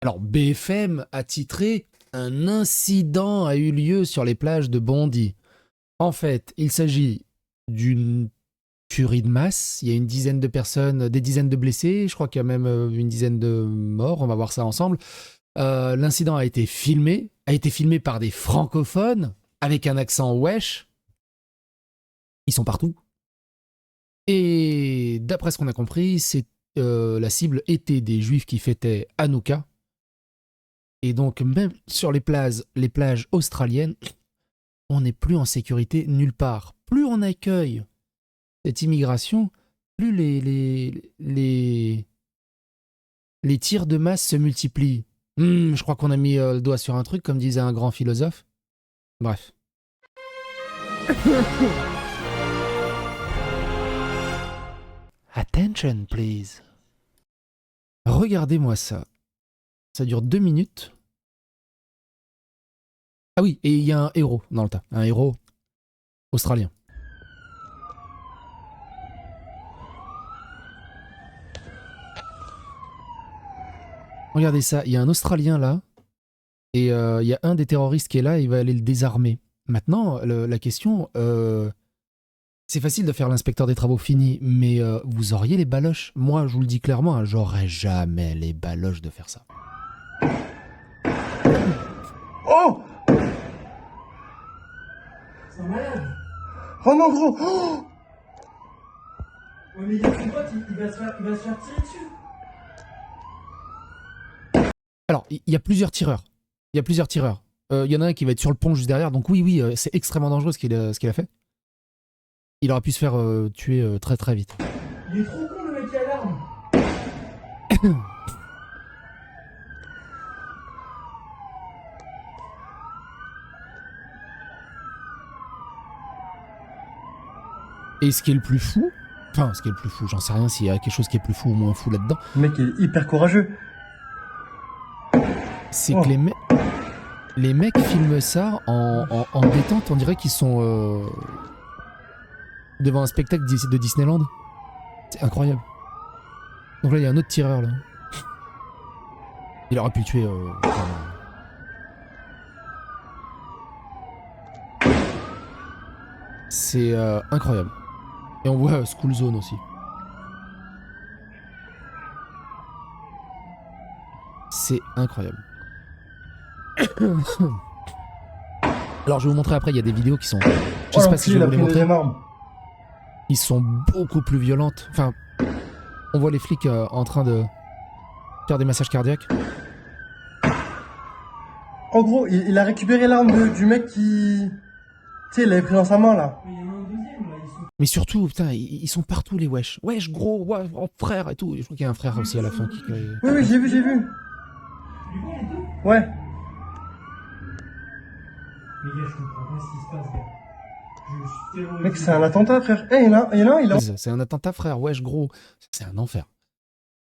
Alors, BFM a titré un incident a eu lieu sur les plages de Bondy. En fait, il s'agit d'une tuerie de masse. Il y a une dizaine de personnes, des dizaines de blessés. Je crois qu'il y a même une dizaine de morts. On va voir ça ensemble. L'incident a été filmé par des francophones avec un accent wesh. Ils sont partout. Et d'après ce qu'on a compris, la cible était des juifs qui fêtaient Hanouka. Et donc, même sur les plages australiennes, on n'est plus en sécurité nulle part. Plus on accueille cette immigration, plus les tirs de masse se multiplient. Je crois qu'on a mis le doigt sur un truc, comme disait un grand philosophe. Bref. Attention, please. Regardez-moi ça. Ça dure 2 minutes. Ah oui, et il y a un héros dans le tas. Un héros australien. Regardez ça, il y a un Australien là, et il y a un des terroristes qui est là, et il va aller le désarmer. Maintenant, la question, c'est facile de faire l'inspecteur des travaux finis, mais vous auriez les baloches? Moi, je vous le dis clairement, hein, j'aurais jamais les baloches de faire ça. Oh! C'est un malade. Oh non, gros! Oh! Ouais, mais il y a son pote, il va se faire tirer dessus. Alors, il y a plusieurs tireurs. Il y a plusieurs tireurs. Il y en a un qui va être sur le pont juste derrière, donc oui, c'est extrêmement dangereux ce qu'il a fait. Il aurait pu se faire tuer très très vite. Il est trop con le mec qui a l'arme. Et ce qui est le plus fou, enfin, ce qui est le plus fou, j'en sais rien s'il y a quelque chose qui est plus fou ou moins fou là-dedans, Le mec est hyper courageux. c'est Oh. que les mecs filment ça en détente, on dirait qu'ils sont devant un spectacle de Disneyland. C'est incroyable. Donc là, il y a un autre tireur là. Il aurait pu le tuer. C'est incroyable. Et on voit School Zone aussi. C'est incroyable. Alors je vais vous montrer après, il y a des vidéos qui sont... Je sais pas si je vais vous les montrer. Ils sont beaucoup plus violentes. Enfin, on voit les flics en train de faire des massages cardiaques. En gros, il a récupéré l'arme du mec qui... Tu sais, il l'avait pris dans sa main, là. Mais il y en a un deuxième là, ils sont. Mais surtout, putain, ils sont partout les wesh. Wesh, gros, ouais, oh, frère et tout. Je crois qu'il y a un frère aussi à la fin qui... Oui, j'ai vu. Tu les vois les deux? Ouais. Mais gars, je comprends pas ce qui se passe, gars. Je suis terrorisé. Mec, c'est un attentat, frère. Eh, il y en a un, il a... C'est un attentat, frère. Wesh, gros. C'est un enfer.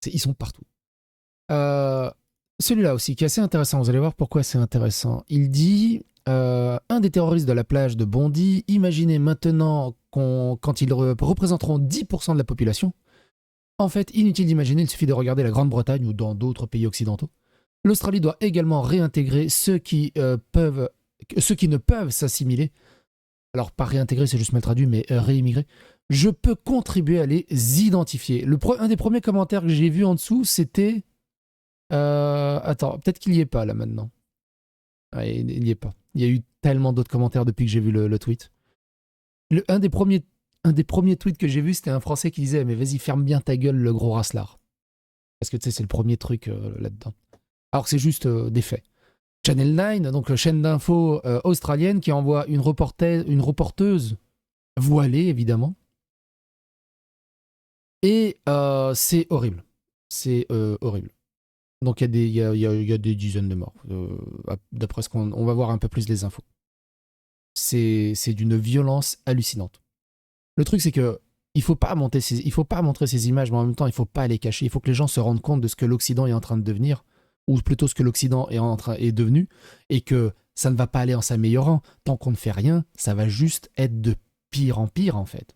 Ils sont partout. Celui-là aussi, qui est assez intéressant. Vous allez voir pourquoi c'est intéressant. Il dit... un des terroristes de la plage de Bondy, imaginez maintenant quand ils représenteront 10% de la population. En fait, inutile d'imaginer, il suffit de regarder la Grande-Bretagne ou dans d'autres pays occidentaux. L'Australie doit également réintégrer ceux qui ne peuvent s'assimiler. Alors, pas réintégrer, c'est juste mal traduit, mais réimmigrer. Je peux contribuer à les identifier. Un des premiers commentaires que j'ai vu en dessous, c'était... attends, peut-être qu'il n'y est pas là maintenant. Ah, il n'y est pas. Il y a eu tellement d'autres commentaires depuis que j'ai vu le tweet. Un des premiers tweets que j'ai vu, c'était un Français qui disait « Mais vas-y, ferme bien ta gueule, le gros racelard. » Parce que tu sais, c'est le premier truc là-dedans. Alors que c'est juste des faits. Channel 9, donc chaîne d'info australienne, qui envoie une reporteuse voilée, évidemment. Et c'est horrible. C'est horrible. Donc il y a des dizaines de morts. D'après ce qu'on va voir un peu plus les infos. C'est d'une violence hallucinante. Le truc, c'est que il faut pas montrer ces images, mais en même temps, il faut pas les cacher. Il faut que les gens se rendent compte de ce que l'Occident est en train de devenir, ou plutôt ce que l'Occident est devenu, et que ça ne va pas aller en s'améliorant. Tant qu'on ne fait rien, ça va juste être de pire en pire, en fait.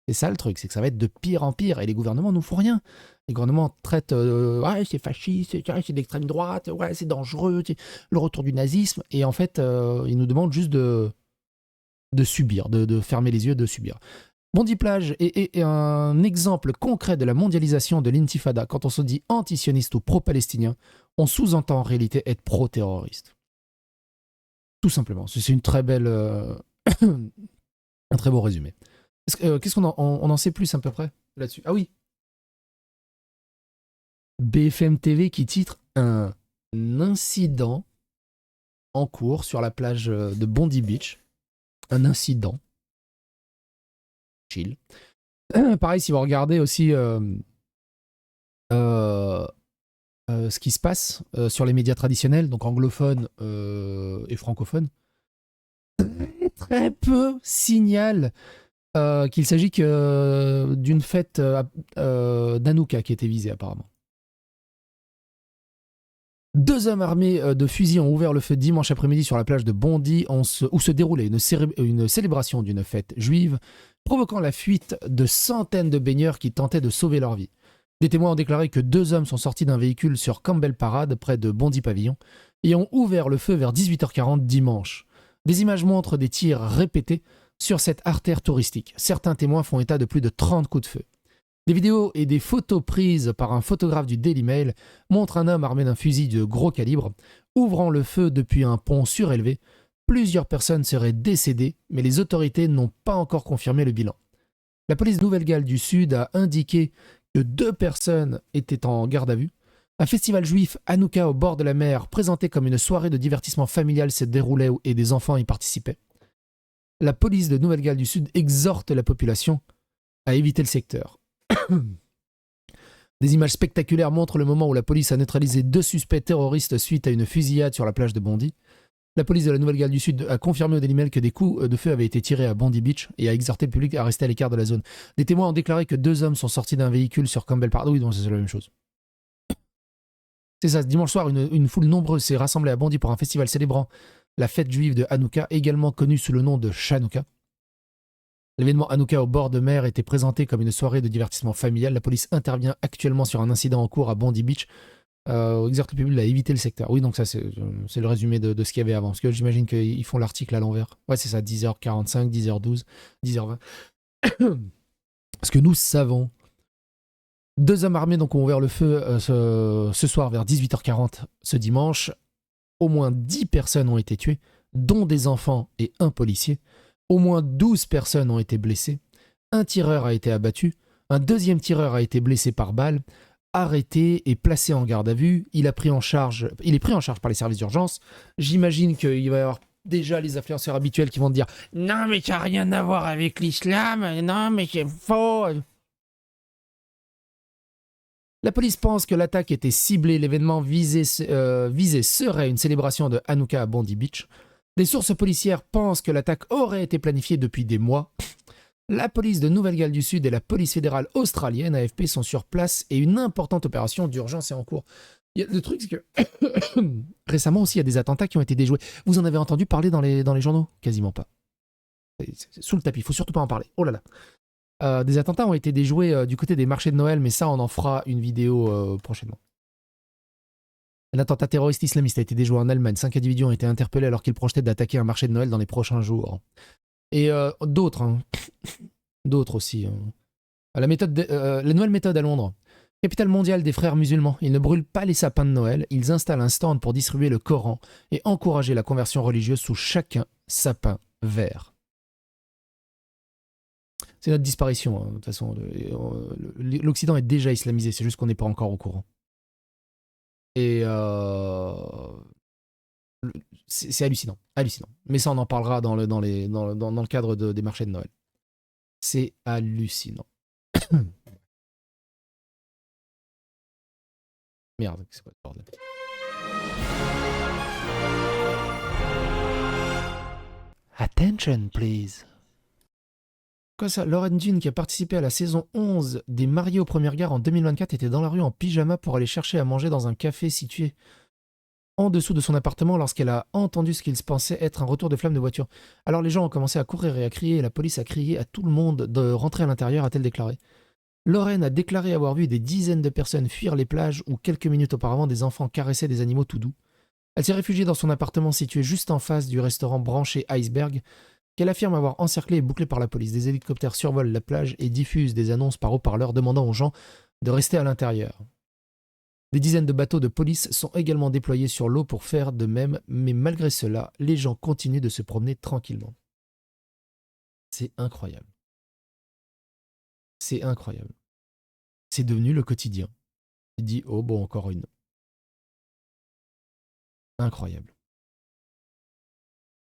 C'est ça le truc, c'est que ça va être de pire en pire, et les gouvernements ne font rien. Les gouvernements traitent ouais, c'est fasciste, c'est d'extrême droite, ouais, c'est dangereux, c'est le retour du nazisme. Et en fait, ils nous demandent juste de subir, de fermer les yeux, de subir. Bondi-Plage est un exemple concret de la mondialisation de l'intifada. Quand on se dit antisioniste ou pro-palestinien, on sous-entend en réalité être pro-terroriste. Tout simplement. C'est une très belle... un très beau résumé. Qu'est-ce qu'on en sait plus à peu près là-dessus? Ah oui. BFM TV qui titre un incident en cours sur la plage de Bondi Beach. Un incident. Chill. Pareil, si vous regardez aussi ce qui se passe sur les médias traditionnels, donc anglophones et francophones, très peu signalent qu'il s'agit que d'une fête d'Hanouka qui était visée apparemment. 2 hommes armés de fusils ont ouvert le feu dimanche après-midi sur la plage de Bondy où se déroulait une célébration d'une fête juive, provoquant la fuite de centaines de baigneurs qui tentaient de sauver leur vie. Des témoins ont déclaré que 2 hommes sont sortis d'un véhicule sur Campbell Parade, près de Bondy Pavillon, et ont ouvert le feu vers 18h40 dimanche. Des images montrent des tirs répétés sur cette artère touristique. Certains témoins font état de plus de 30 coups de feu. Des vidéos et des photos prises par un photographe du Daily Mail montrent un homme armé d'un fusil de gros calibre ouvrant le feu depuis un pont surélevé. Plusieurs personnes seraient décédées, mais les autorités n'ont pas encore confirmé le bilan. La police de Nouvelle-Galles du Sud a indiqué que 2 personnes étaient en garde à vue. Un festival juif Hanouka au bord de la mer, présenté comme une soirée de divertissement familial, se déroulait et des enfants y participaient. La police de Nouvelle-Galles du Sud exhorte la population à éviter le secteur. Des images spectaculaires montrent le moment où la police a neutralisé 2 suspects terroristes suite à une fusillade sur la plage de Bondy. La police de la Nouvelle-Galles du Sud a confirmé au Daily Mail que des coups de feu avaient été tirés à Bondy Beach et a exhorté le public à rester à l'écart de la zone. Des témoins ont déclaré que 2 hommes sont sortis d'un véhicule sur Campbell Parade. Oui, donc c'est la même chose. C'est ça, dimanche soir, une foule nombreuse s'est rassemblée à Bondy pour un festival célébrant la fête juive de Hanouka, également connue sous le nom de Chanouka. L'événement Hanouka au bord de mer était présenté comme une soirée de divertissement familial. La police intervient actuellement sur un incident en cours à Bondy Beach. Exhorte le public à éviter le secteur. Oui, donc ça, c'est le résumé de ce qu'il y avait avant. Parce que j'imagine qu'ils font l'article à l'envers. Ouais, c'est ça, 10h45, 10h12, 10h20. Parce que nous savons. 2 hommes armés donc, ont ouvert le feu ce soir vers 18h40 ce dimanche. Au moins 10 personnes ont été tuées, dont des enfants et un policier. Au moins 12 personnes ont été blessées. Un tireur a été abattu. Un deuxième tireur a été blessé par balle, arrêté et placé en garde à vue. Il est pris en charge par les services d'urgence. J'imagine qu'il va y avoir déjà les influenceurs habituels qui vont te dire « Non, mais ça n'a rien à voir avec l'islam. Non, mais c'est faux. » La police pense que l'attaque était ciblée. L'événement visé serait une célébration de Hanouka à Bondy Beach. Des sources policières pensent que l'attaque aurait été planifiée depuis des mois. La police de Nouvelle-Galles du Sud et la police fédérale australienne, AFP, sont sur place et une importante opération d'urgence est en cours. Le truc, c'est que récemment aussi, il y a des attentats qui ont été déjoués. Vous en avez entendu parler dans les journaux? Quasiment pas. C'est sous le tapis, il faut surtout pas en parler. Oh là là. Des attentats ont été déjoués du côté des marchés de Noël, mais ça, on en fera une vidéo prochainement. Un attentat terroriste islamiste a été déjoué en Allemagne. 5 individus ont été interpellés alors qu'ils projetaient d'attaquer un marché de Noël dans les prochains jours. Et d'autres, hein. D'autres aussi. La nouvelle méthode à Londres. Capitale mondiale des frères musulmans. Ils ne brûlent pas les sapins de Noël. Ils installent un stand pour distribuer le Coran et encourager la conversion religieuse sous chaque sapin vert. C'est notre disparition, hein. De toute façon. L'Occident est déjà islamisé, c'est juste qu'on n'est pas encore au courant. Et c'est hallucinant, hallucinant. Mais ça, on en parlera dans le cadre des marchés de Noël. C'est hallucinant. Merde, c'est quoi ce bordel? Attention, please. Quoi ça? Lauren Dune, qui a participé à la saison 11 des Mariés aux premières guerres en 2024, était dans la rue en pyjama pour aller chercher à manger dans un café situé en dessous de son appartement lorsqu'elle a entendu ce qu'il pensait être un retour de flamme de voiture. Alors les gens ont commencé à courir et à crier et la police a crié à tout le monde de rentrer à l'intérieur, a-t-elle déclaré. Lorraine a déclaré avoir vu des dizaines de personnes fuir les plages où quelques minutes auparavant des enfants caressaient des animaux tout doux. Elle s'est réfugiée dans son appartement situé juste en face du restaurant branché Iceberg, qu'elle affirme avoir encerclé et bouclé par la police. Des hélicoptères survolent la plage et diffusent des annonces par haut-parleur demandant aux gens de rester à l'intérieur. Des dizaines de bateaux de police sont également déployés sur l'eau pour faire de même, mais malgré cela, les gens continuent de se promener tranquillement. C'est incroyable. C'est incroyable. C'est devenu le quotidien. Il dit, oh bon, encore une. Incroyable.